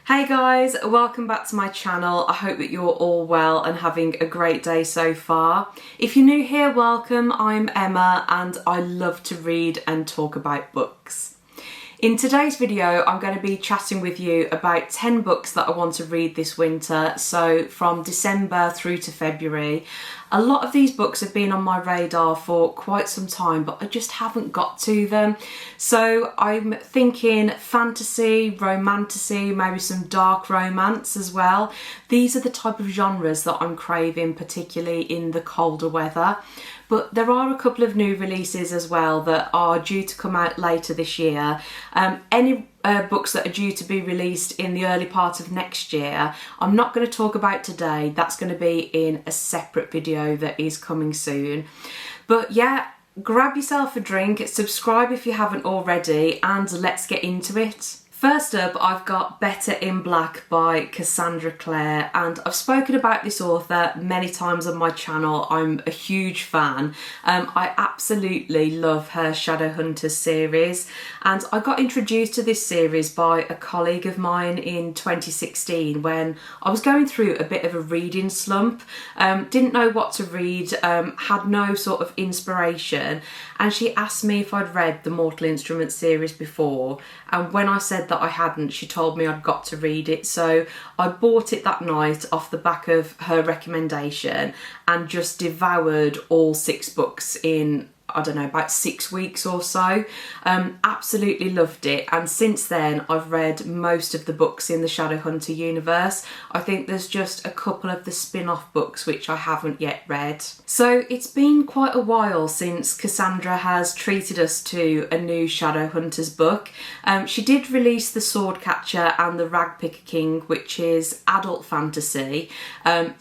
Hey guys, welcome back to my channel. I hope that you're all well and having a great day so far. If you're new here, welcome. I'm Emma and I love to read and talk about books. In today's video, I'm going to be chatting with you about 10 books that I want to read this winter, so from December through to February. A lot of these books have been on my radar for quite some time, but I just haven't got to them. So I'm thinking fantasy, romantasy, maybe some dark romance as well. These are the type of genres that I'm craving, particularly in the colder weather. But there are a couple of new releases as well that are due to come out later this year. Any books that are due to be released in the early part of next year, I'm not going to talk about today. That's going to be in a separate video that is coming soon. But yeah, grab yourself a drink, subscribe if you haven't already, and let's get into it. First up, I've got Better in Black by Cassandra Clare, and I've spoken about this author many times on my channel. I'm a huge fan. I absolutely love her Shadowhunters series, and I got introduced to this series by a colleague of mine in 2016 when I was going through a bit of a reading slump. Didn't know what to read, had no sort of inspiration, and she asked me if I'd read the Mortal Instruments series before, and when I said that I hadn't, she told me I'd got to read it. So I bought it that night off the back of her recommendation and just devoured all 6 books in, I don't know, about 6 weeks or so. Absolutely loved it, and since then I've read most of the books in the Shadowhunter universe. I think there's just a couple of the spin-off books which I haven't yet read. So it's been quite a while since Cassandra has treated us to a new Shadowhunters book. She did release The Swordcatcher and The Ragpicker King, which is adult fantasy,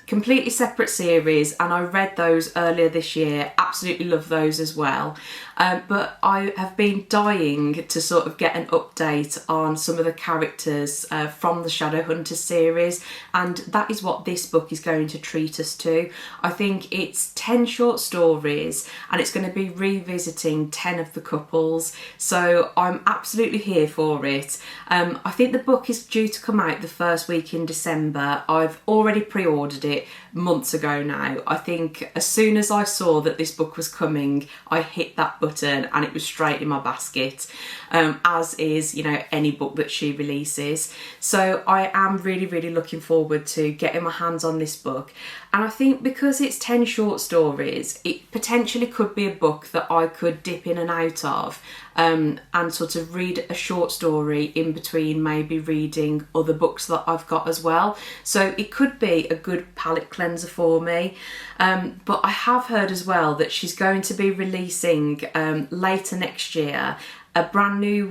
completely separate series, and I read those earlier this year. Absolutely love those as well. But I have been dying to sort of get an update on some of the characters from the Shadowhunters series, and that is what this book is going to treat us to. I think it's 10 short stories and it's going to be revisiting 10 of the couples, so I'm absolutely here for it. I think the book is due to come out the first week in December. I've already pre-ordered it months ago now. I think as soon as I saw that this book was coming, I hit that button and it was straight in my basket, as is, you know, any book that she releases. So I am really looking forward to getting my hands on this book, and I think because it's 10 short stories, it potentially could be a book that I could dip in and out of, and sort of read a short story in between maybe reading other books that I've got as well. So it could be a good palate cleanser for me. But I have heard as well that she's going to be releasing later next year a brand new,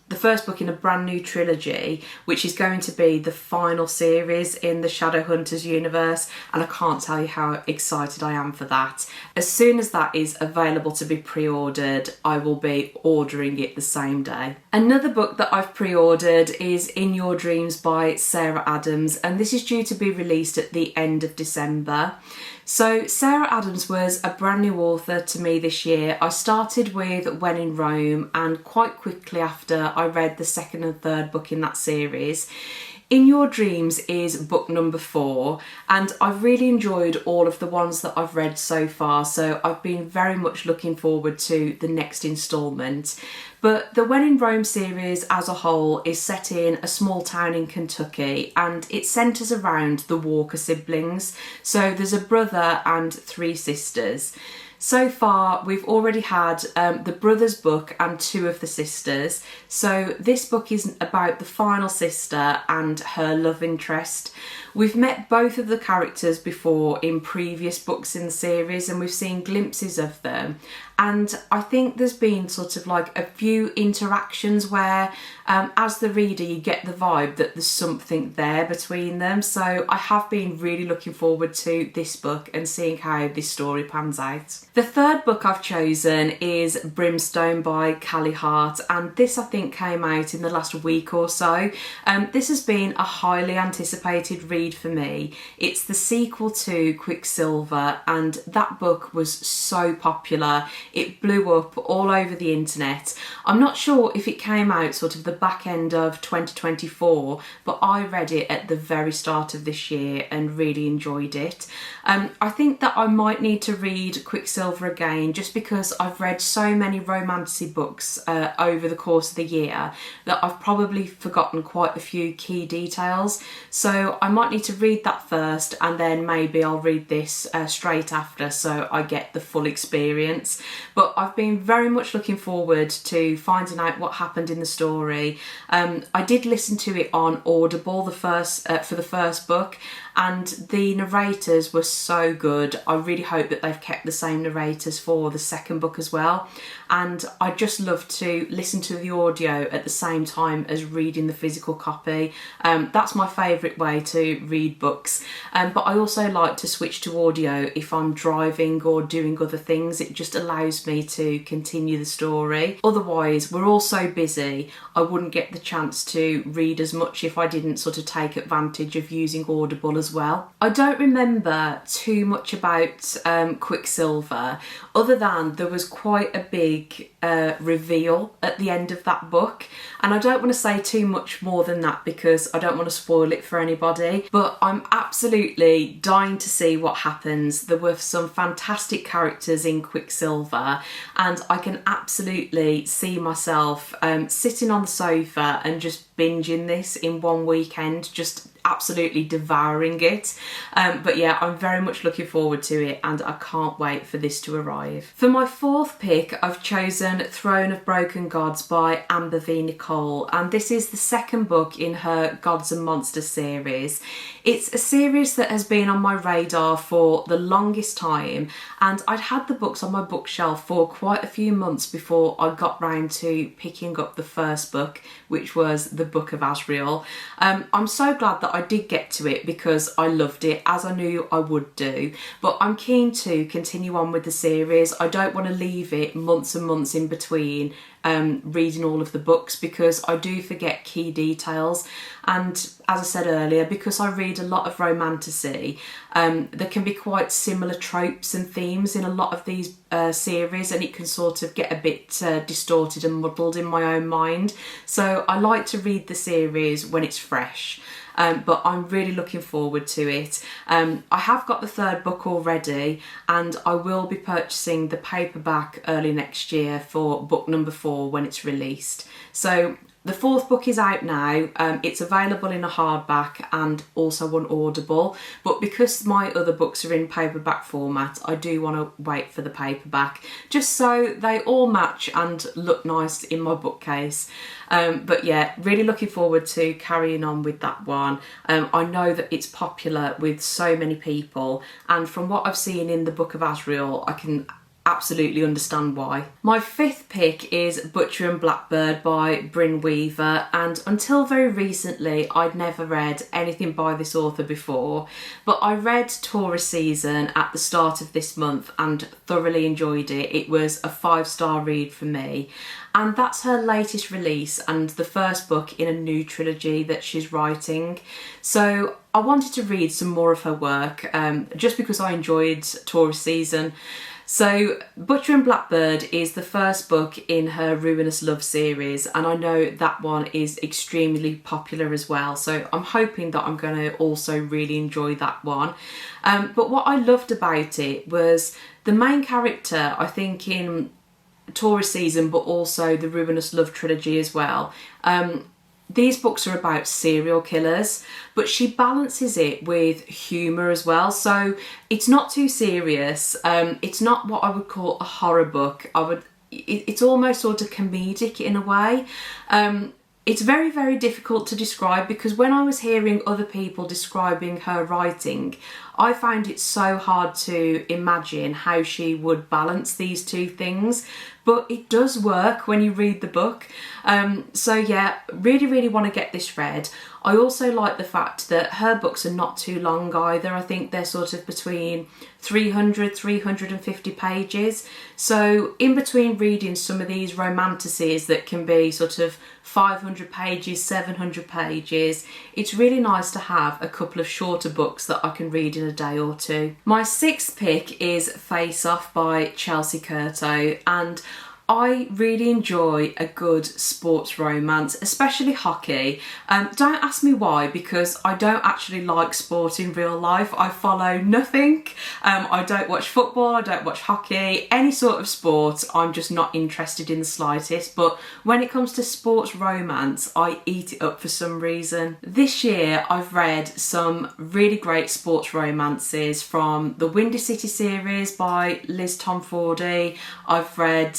the first book in a brand new trilogy, which is going to be the final series in the Shadowhunters universe, and I can't tell you how excited I am for that. As soon as that is available to be pre-ordered, I will be ordering it the same day. Another book that I've pre-ordered is In Your Dreams by Sarah Adams, and this is due to be released at the end of December. So Sarah Adams was a brand new author to me this year. I started with When in Rome, and quite quickly after I read the second and third book in that series. In Your Dreams is book number 4, and I've really enjoyed all of the ones that I've read so far, so I've been very much looking forward to the next instalment. But the When in Rome series as a whole is set in a small town in Kentucky, and it centres around the Walker siblings. So there's a brother and 3 sisters. So far, we've already had the brother's book and 2 of the sisters. So this book is about the final sister and her love interest. We've met both of the characters before in previous books in the series, and we've seen glimpses of them. And I think there's been sort of like a few interactions where as the reader you get the vibe that there's something there between them. So I have been really looking forward to this book and seeing how this story pans out. The third book I've chosen is Brimstone by Callie Hart, and this I think came out in the last week or so. This has been a highly anticipated read for me. It's the sequel to Quicksilver, and that book was so popular. It blew up all over the internet. I'm not sure if it came out sort of the back end of 2024, but I read it at the very start of this year and really enjoyed it. I think that I might need to read Quicksilver again, just because I've read so many Romantasy books over the course of the year that I've probably forgotten quite a few key details. So I might need to read that first, and then maybe I'll read this straight after so I get the full experience. But I've been very much looking forward to finding out what happened in the story. I did listen to it on Audible for the first book, and the narrators were so good. I really hope that they've kept the same narrators for the second book as well. And I just love to listen to the audio at the same time as reading the physical copy. That's my favourite way to read books. But I also like to switch to audio if I'm driving or doing other things. It just allows me to continue the story. Otherwise, we're all so busy, I wouldn't get the chance to read as much if I didn't sort of take advantage of using Audible as well. I don't remember too much about Quicksilver, other than there was quite a big reveal at the end of that book, and I don't want to say too much more than that because I don't want to spoil it for anybody, but I'm absolutely dying to see what happens. There were some fantastic characters in Quicksilver, and I can absolutely see myself sitting on the sofa and just binging this in one weekend, just absolutely devouring it. But yeah, I'm very much looking forward to it, and I can't wait for this to arrive. For my fourth pick, I've chosen Throne of Broken Gods by Amber V. Nicole, and this is the second book in her Gods and Monsters series. It's a series that has been on my radar for the longest time, and I'd had the books on my bookshelf for quite a few months before I got round to picking up the first book, which was the Book of Asriel. I'm so glad that I did get to it because I loved it, as I knew I would do, but I'm keen to continue on with the series. I don't want to leave it months and months in between reading all of the books, because I do forget key details. And as I said earlier, because I read a lot of Romantasy, there can be quite similar tropes and themes in a lot of these series, and it can sort of get a bit distorted and muddled in my own mind. So I like to read the series when it's fresh. But I'm really looking forward to it. I have got the third book already, and I will be purchasing the paperback early next year for book number 4 when it's released. So the fourth book is out now. It's available in a hardback and also on Audible, but because my other books are in paperback format, I do want to wait for the paperback, just so they all match and look nice in my bookcase. But yeah, really looking forward to carrying on with that one. I know that it's popular with so many people, and from what I've seen in the Book of Asriel, I can absolutely understand why. My fifth pick is Butcher and Blackbird by Brynne Weaver, and until very recently I'd never read anything by this author before, but I read Taurus Season at the start of this month and thoroughly enjoyed it. It was a 5-star read for me, and that's her latest release and the first book in a new trilogy that she's writing. So I wanted to read some more of her work just because I enjoyed Taurus Season. So Butcher and Blackbird is the first book in her Ruinous Love series, and I know that one is extremely popular as well, so I'm hoping that I'm going to also really enjoy that one. But what I loved about it was the main character, I think in Taurus Season, but also the Ruinous Love trilogy as well. These books are about serial killers, but she balances it with humour as well. So it's not too serious. It's not what I would call a horror book. It's almost sort of comedic in a way. It's very, very difficult to describe, because when I was hearing other people describing her writing, I found it so hard to imagine how she would balance these two things, but it does work when you read the book. So yeah, really, really want to get this read. I also like the fact that her books are not too long either. I think they're sort of between 350 pages. So in between reading some of these romantasies that can be sort of 500 pages, 700 pages, it's really nice to have a couple of shorter books that I can read in a day or two. My sixth pick is Face Off by Chelsea Curto, and I really enjoy a good sports romance, especially hockey. Don't ask me why, because I don't actually like sport in real life. I follow nothing. I don't watch football, I don't watch hockey, any sort of sport, I'm just not interested in the slightest. But when it comes to sports romance, I eat it up for some reason. This year I've read some really great sports romances from the Windy City series by Liz Tomfordy. I've read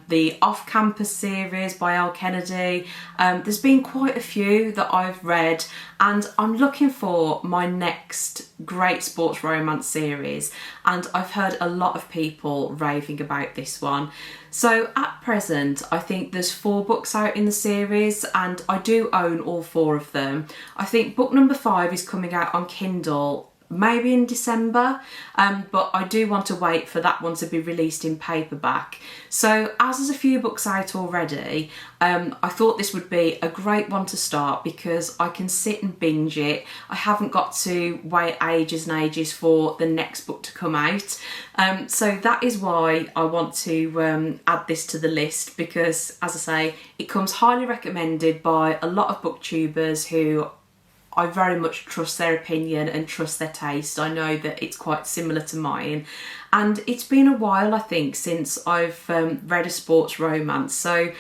the Off Campus series by Al Kennedy. There's been quite a few that I've read, and I'm looking for my next great sports romance series, and I've heard a lot of people raving about this one. So at present, I think there's 4 books out in the series, and I do own all 4 of them. I think book number 5 is coming out on Kindle maybe in December, but I do want to wait for that one to be released in paperback. So as there's a few books out already, I thought this would be a great one to start because I can sit and binge it. I haven't got to wait ages and ages for the next book to come out. So that is why I want to add this to the list, because as I say, it comes highly recommended by a lot of booktubers who I very much trust their opinion and trust their taste. I know that it's quite similar to mine, and it's been a while, I think, since I've read a sports romance, so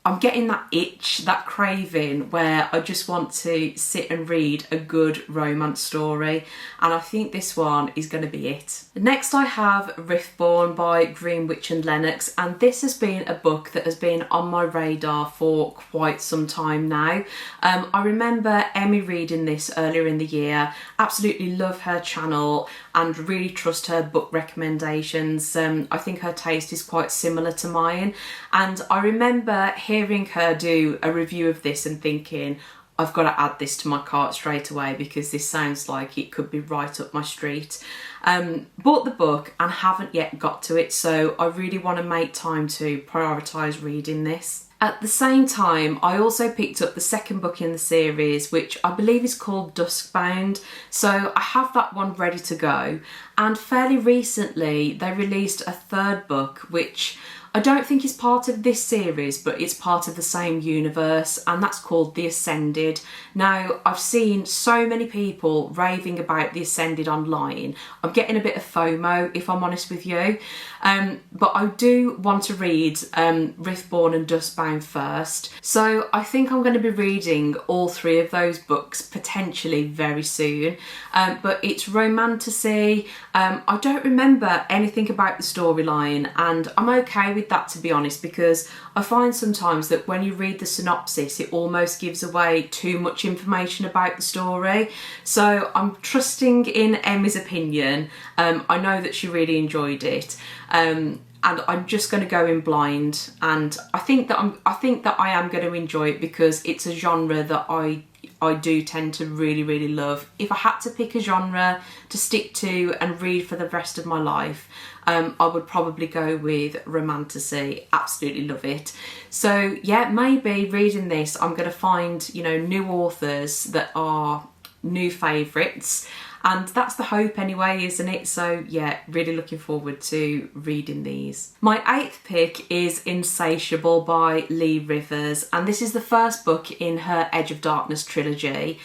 I'm getting that itch, that craving, where I just want to sit and read a good romance story, and I think this one is going to be it. Next I have Riftborn by Greenwich and Lennox, and this has been a book that has been on my radar for quite some time now. I remember Emmy reading this earlier in the year, absolutely love her channel and really trust her book recommendations. I think her taste is quite similar to mine, and I remember hearing her do a review of this and thinking, I've got to add this to my cart straight away because this sounds like it could be right up my street. Bought the book and haven't yet got to it, so I really want to make time to prioritise reading this. At the same time, I also picked up the second book in the series, which I believe is called Duskbound, so I have that one ready to go. And fairly recently they released a third book, which I don't think is part of this series, but it's part of the same universe, and that's called The Ascended. Now, I've seen so many people raving about The Ascended online. I'm getting a bit of FOMO, if I'm honest with you. But I do want to read Riftborn and Duskbound first. So I think I'm going to be reading all 3 of those books potentially very soon. But it's Romantasy. I don't remember anything about the storyline, and I'm okay with that, to be honest, because I find sometimes that when you read the synopsis it almost gives away too much information about the story. So I'm trusting in Emmy's opinion. I know that she really enjoyed it, and I'm just going to go in blind, and I think that I am going to enjoy it because it's a genre that I do tend to really love. If I had to pick a genre to stick to and read for the rest of my life, I would probably go with Romantasy. Absolutely love it. So yeah, maybe reading this I'm going to find, you know, new authors that are new favourites, and that's the hope anyway, isn't it? So yeah, really looking forward to reading these. My 8th pick is Insatiable by Lee Rivers, and this is the first book in her Edge of Darkness trilogy.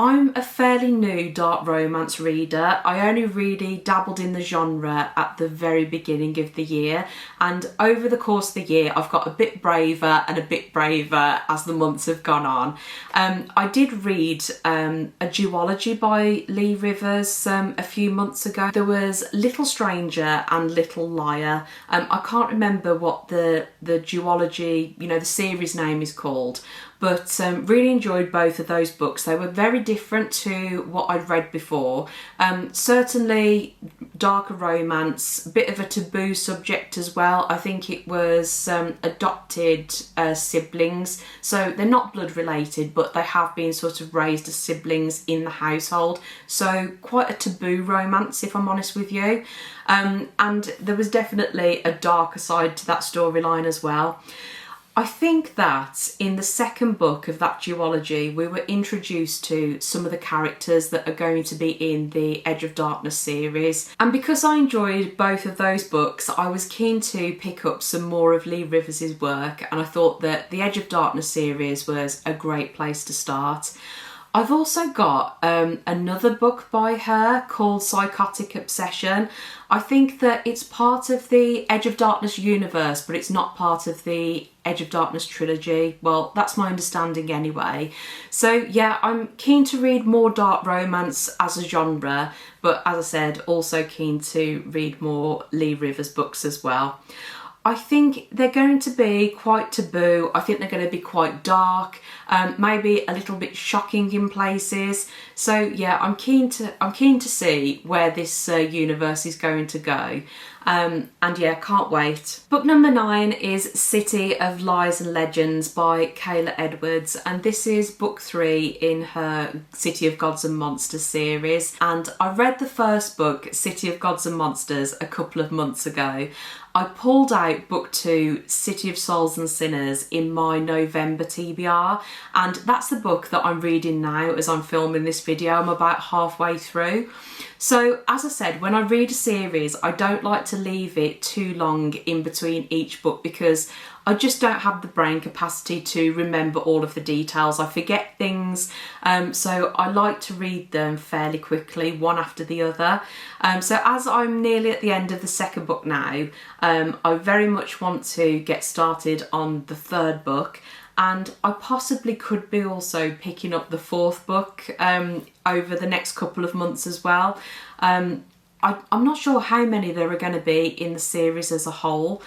I'm a fairly new dark romance reader. I only really dabbled in the genre at the very beginning of the year, and over the course of the year I've got a bit braver and a bit braver as the months have gone on. I did read a duology by Lee Rivers a few months ago. There was Little Stranger and Little Liar. I can't remember what the duology, you know, the series name is called, but really enjoyed both of those books. They were very different to what I'd read before. Certainly darker romance, a bit of a taboo subject as well. I think it was adopted siblings, so they're not blood related, but they have been sort of raised as siblings in the household. So quite a taboo romance, if I'm honest with you. And there was definitely a darker side to that storyline as well. I think that in the second book of that duology, we were introduced to some of the characters that are going to be in the Edge of Darkness series. And because I enjoyed both of those books, I was keen to pick up some more of Lee Rivers' work, and I thought that the Edge of Darkness series was a great place to start. I've also got another book by her called Psychotic Obsession. I think that it's part of the Edge of Darkness universe, but it's not part of the Edge of Darkness trilogy. Well, that's my understanding anyway. So yeah, I'm keen to read more dark romance as a genre, but as I said, also keen to read more Lee Rivers books as well. I think they're going to be quite taboo. I think they're going to be quite dark, maybe a little bit shocking in places. So yeah, I'm keen to see where this universe is going to go. And yeah, can't wait. Book number 9 is City of Lies and Legends by Kayla Edwards, and this is book 3 in her City of Gods and Monsters series. And I read the first book, City of Gods and Monsters, a couple of months ago. I pulled out book 2, City of Souls and Sinners, in my November TBR, and that's the book that I'm reading now as I'm filming this video. I'm about halfway through. So as I said, when I read a series, I don't like to leave it too long in between each book because I just don't have the brain capacity to remember all of the details. I forget things, so I like to read them fairly quickly, one after the other. So as I'm nearly at the end of the second book now, I very much want to get started on the third book, and I possibly could be also picking up the fourth book over the next couple of months as well. I'm not sure how many there are going to be in the series as a whole.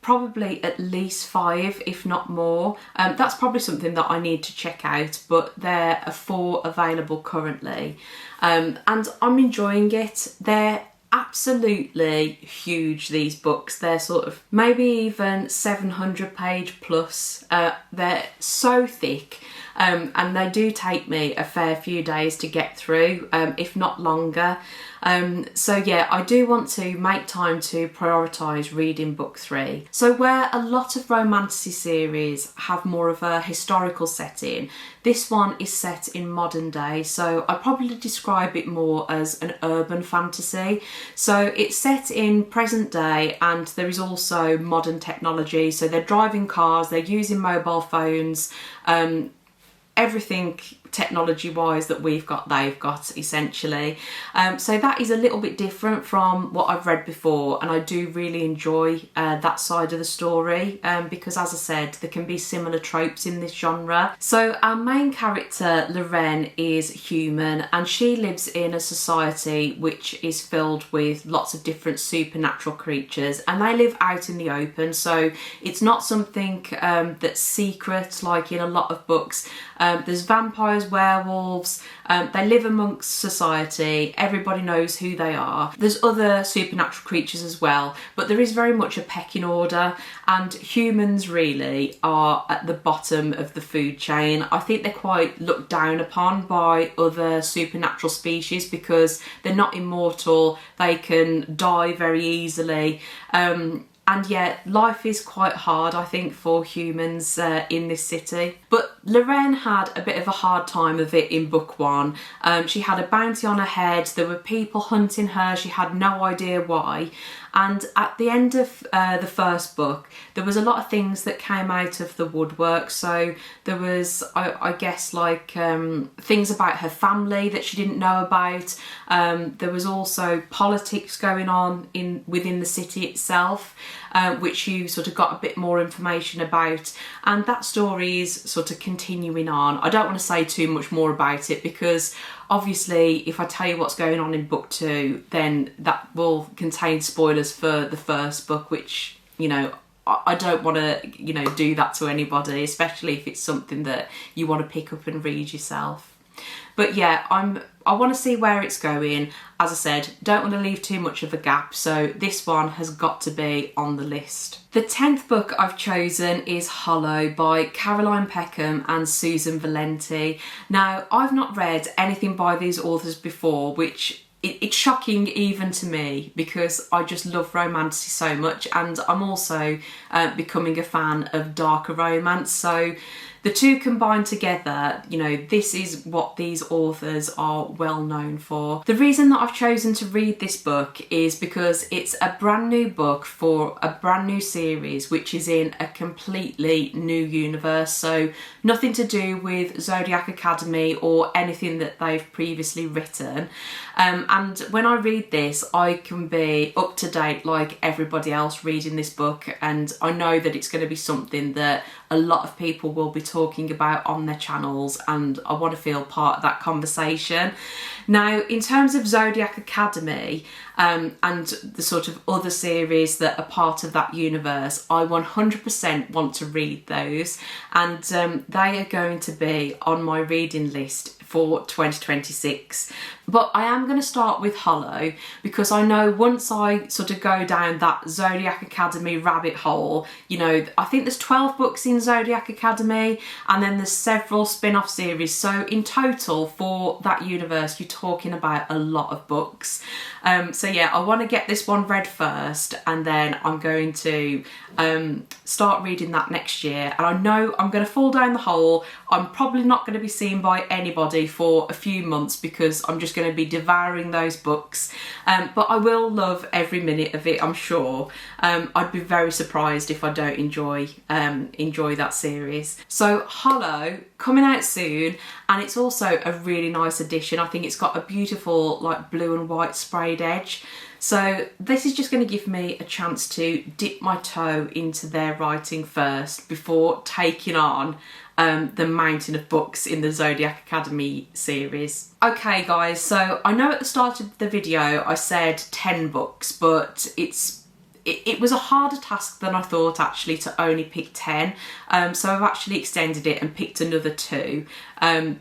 Probably at least 5, if not more. That's probably something that I need to check out, but there are 4 available currently. And I'm enjoying it. They're absolutely huge, these books. They're sort of maybe even 700 page plus. They're so thick. And they do take me a fair few days to get through, if not longer. So yeah, I do want to make time to prioritise reading book 3. So where a lot of Romantasy series have more of a historical setting, this one is set in modern day, so I probably describe it more as an urban fantasy. So it's set in present day, and there is also modern technology, so they're driving cars, they're using mobile phones, everything technology wise that we've got, they've got essentially. So that is a little bit different from what I've read before, and I do really enjoy that side of the story, because as I said, there can be similar tropes in this genre. So our main character, Lorraine, is human, and she lives in a society which is filled with lots of different supernatural creatures, and they live out in the open, so it's not something that's secret like in a lot of books. There's vampires, werewolves, they live amongst society, everybody knows who they are. There's other supernatural creatures as well, but there is very much a pecking order, and humans really are at the bottom of the food chain. I think they're quite looked down upon by other supernatural species because they're not immortal, they can die very easily. And yet life is quite hard, I think, for humans in this city. But Lorraine had a bit of a hard time of it in book 1. She had a bounty on her head, there were people hunting her, she had no idea why. And at the end of the first book, there was a lot of things that came out of the woodwork. So there was, I guess, like things about her family that she didn't know about. There was also politics going on within the city itself, which you sort of got a bit more information about. And that story is sort of continuing on. I don't want to say too much more about it because obviously if I tell you what's going on in book 2, then that will contain spoilers for the first book, which, you know, I don't want to, you know, do that to anybody, especially if it's something that you want to pick up and read yourself. But yeah, I want to see where it's going. As I said, don't want to leave too much of a gap, so this one has got to be on the list. The 10th book I've chosen is Hollow by Caroline Peckham and Susan Valenti. Now, I've not read anything by these authors before, which it's shocking even to me because I just love romantasy so much, and I'm also becoming a fan of darker romance. So the two combined together, you know, this is what these authors are well known for. The reason that I've chosen to read this book is because it's a brand new book for a brand new series which is in a completely new universe, so nothing to do with Zodiac Academy or anything that they've previously written. And when I read this, I can be up to date like everybody else reading this book, and I know that it's going to be something that a lot of people will be talking about on their channels, and I want to feel part of that conversation. Now, in terms of Zodiac Academy and the sort of other series that are part of that universe, I 100% want to read those, and they are going to be on my reading list for 2026. But I am going to start with Hollow because I know once I sort of go down that Zodiac Academy rabbit hole, you know, I think there's 12 books in Zodiac Academy and then there's several spin-off series. So in total for that universe, you're talking about a lot of books. So yeah, I want to get this one read first, and then I'm going to start reading that next year. And I know I'm going to fall down the hole. I'm probably not going to be seen by anybody for a few months because I'm just going to be devouring those books. But I will love every minute of it, I'm sure. I'd be very surprised if I don't enjoy that series. So Hollow, coming out soon, and it's also a really nice edition. I think it's got a beautiful like blue and white sprayed edge. So this is just going to give me a chance to dip my toe into their writing first before taking on the mountain of books in the Zodiac Academy series. Okay guys, so I know at the start of the video I said 10 books, but it was a harder task than I thought actually to only pick 10. So I've actually extended it and picked another 2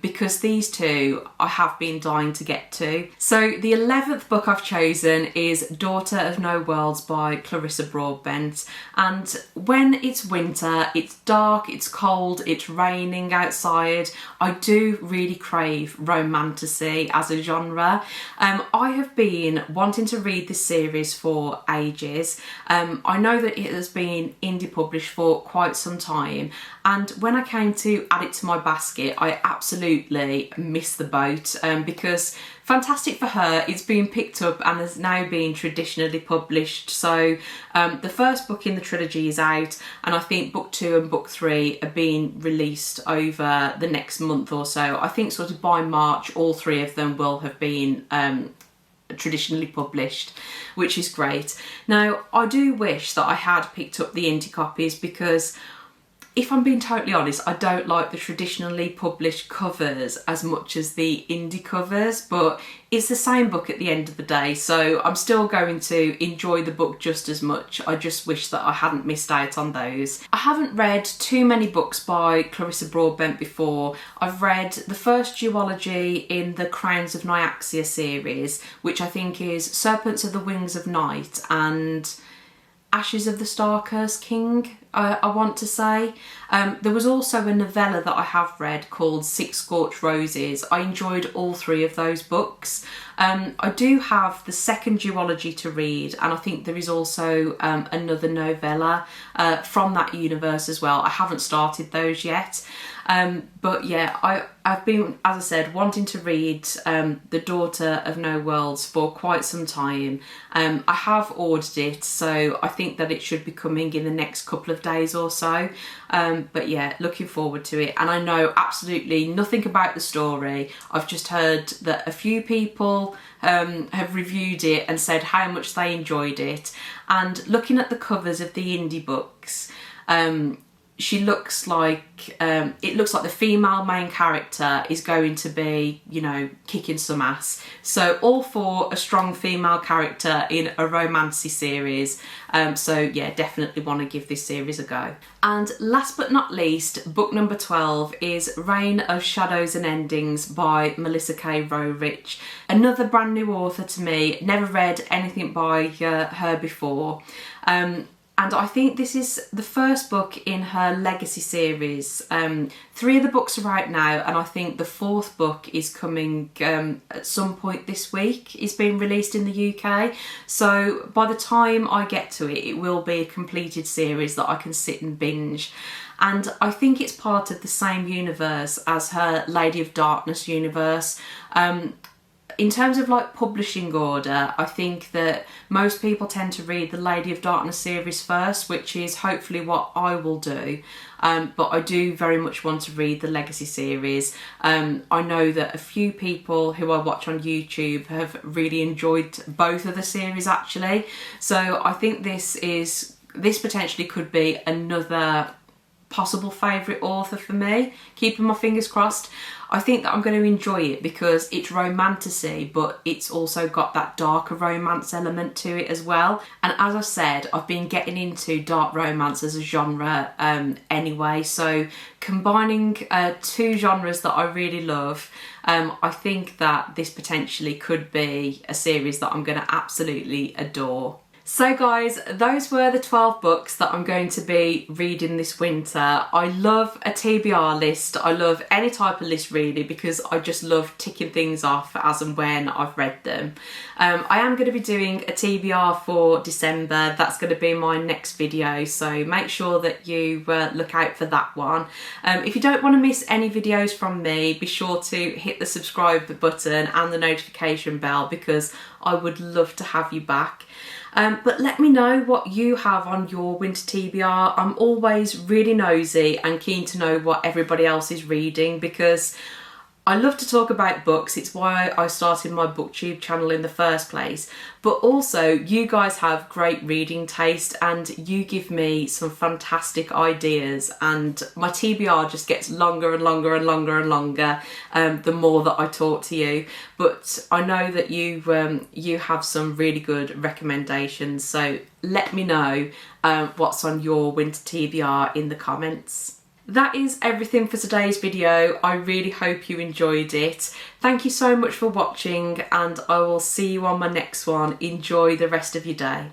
because these 2 I have been dying to get to. So the 11th book I've chosen is Daughter of No Worlds by Clarissa Broadbent. And when it's winter, it's dark, it's cold, it's raining outside, I do really crave romantasy as a genre. I have been wanting to read this series for ages. I know that it has been indie published for quite some time, and when I came to add it to my basket, I absolutely missed the boat because fantastic for her, it's been picked up and has now been traditionally published. So the first book in the trilogy is out, and I think book 2 and book 3 are being released over the next month or so. I think sort of by March all 3 of them will have been traditionally published, which is great. Now, I do wish that I had picked up the indie copies because if I'm being totally honest, I don't like the traditionally published covers as much as the indie covers, but it's the same book at the end of the day, so I'm still going to enjoy the book just as much. I just wish that I hadn't missed out on those. I haven't read too many books by Clarissa Broadbent before. I've read the first duology in the Crowns of Nyaxia series, which I think is Serpents of the Wings of Night and Ashes of the Star-Cursed King, I want to say. There was also a novella that I have read called Six Scorched Roses. I enjoyed all 3 of those books. I do have the second duology to read, and I think there is also another novella from that universe as well. I haven't started those yet. But yeah, I've been, as I said, wanting to read The Daughter of No Worlds for quite some time. I have ordered it, so I think that it should be coming in the next couple of days or so. But yeah, looking forward to it. And I know absolutely nothing about the story. I've just heard that a few people have reviewed it and said how much they enjoyed it. And looking at the covers of the indie books, she looks like, it looks like the female main character is going to be, you know, kicking some ass. So all for a strong female character in a romantasy series. So yeah, definitely want to give this series a go. And last but not least, book number 12 is Reign of Shadows and Endings by Melissa K. Roerich. Another brand new author to me, never read anything by her before. And I think this is the first book in her Legacy series. 3 of the books are out now, and I think the 4th book is coming at some point this week. It's being released in the UK. So by the time I get to it, it will be a completed series that I can sit and binge. And I think it's part of the same universe as her Lady of Darkness universe. In terms of like publishing order, I think that most people tend to read the Lady of Darkness series first, which is hopefully what I will do. But I do very much want to read the Legacy series. I know that a few people who I watch on YouTube have really enjoyed both of the series actually. So I think this potentially could be another possible favourite author for me, keeping my fingers crossed. I think that I'm going to enjoy it because it's romantasy, but it's also got that darker romance element to it as well. And as I said, I've been getting into dark romance as a genre anyway, so combining 2 genres that I really love, I think that this potentially could be a series that I'm going to absolutely adore. So guys, those were the 12 books that I'm going to be reading this winter. I love a TBR list. I love any type of list really, because I just love ticking things off as and when I've read them. I am going to be doing a TBR for December. That's going to be my next video, so make sure that you look out for that one. If you don't want to miss any videos from me, be sure to hit the subscribe button and the notification bell, because I would love to have you back. But let me know what you have on your winter TBR. I'm always really nosy and keen to know what everybody else is reading, because I love to talk about books. It's why I started my booktube channel in the first place. But also, you guys have great reading taste and you give me some fantastic ideas, and my TBR just gets longer and longer and longer and longer the more that I talk to you. But I know that you have some really good recommendations, so let me know what's on your winter TBR in the comments. That is everything for today's video. I really hope you enjoyed it. Thank you so much for watching, and I will see you on my next one. Enjoy the rest of your day.